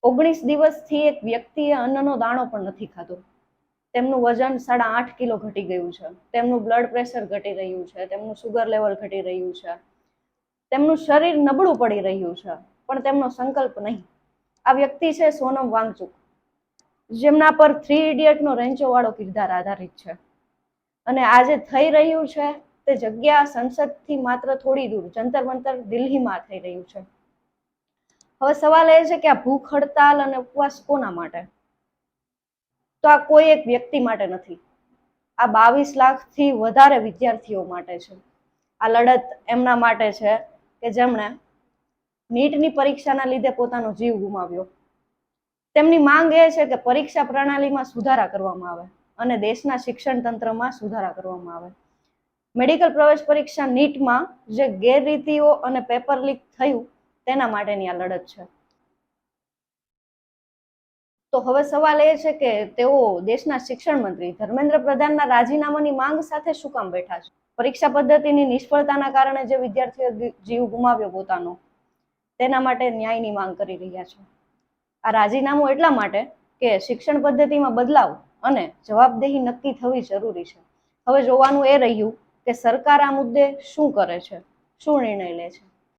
19 દિવસથી એક વ્યક્તિએ અન્નનો દાણો પણ નથી ખાધો. તેમનું વજન 8.5 કિલો ઘટી ગયું છે. તેમનું બ્લડ પ્રેશર ઘટી રહ્યું છે. તેમનું સુગર લેવલ ઘટી રહ્યું છે. તેમનું શરીર નબળું પડી રહ્યું છે, પણ તેમનો સંકલ્પ નહીં. આ વ્યક્તિ છે સોનમ વાંગચુક, જેમના પર 3 ઇડિયટનો રેન્ચો વાળો કિરદાર આધારિત છે. અને આજે થઈ રહ્યું છે તે જગ્યા સંસદથી માત્ર થોડી દૂર જંતર મંતર દિલ્હીમાં થઈ રહ્યું છે. હવે સવાલ એ છે કે આ ભૂખ હડતાલ અને ઉપવાસ કોના માટે? તો આ કોઈ એક વ્યક્તિ માટે નથી. આ 22 લાખથી વધારે વિદ્યાર્થીઓ માટે છે. આ લડત એમના માટે છે કે જેમણે નીટની પરીક્ષાના લીધે પોતાનો જીવ ગુમાવ્યો. તેમની માંગ એ છે કે પરીક્ષા પ્રણાલીમાં સુધારા કરવામાં આવે અને દેશના શિક્ષણ તંત્રમાં સુધારા કરવામાં આવે. મેડિકલ પ્રવેશ પરીક્ષા નીટમાં જે ગેરરીતિઓ અને પેપર લીક થયું તેના માટેની આ લડત છે. તો હવે સવાલ એ છે કે તેઓ દેશના શિક્ષણ મંત્રી ધર્મેન્દ્ર પ્રધાનના રાજીનામાની માંગ સાથે શું કામ બેઠા છે? પરીક્ષા પદ્ધતિની નિષ્ફળતાના કારણે જે વિદ્યાર્થીઓ જીવ ગુમાવ્યો પોતાનો, તેના માટે ન્યાયની માંગ કરી રહ્યા છે. આ રાજીનામું એટલા માટે કે શિક્ષણ પદ્ધતિમાં બદલાવ અને જવાબદેહી નક્કી થવી જરૂરી છે. હવે જોવાનું એ રહ્યું કે સરકાર આ મુદ્દે શું કરે છે, શું નિર્ણય લે છે.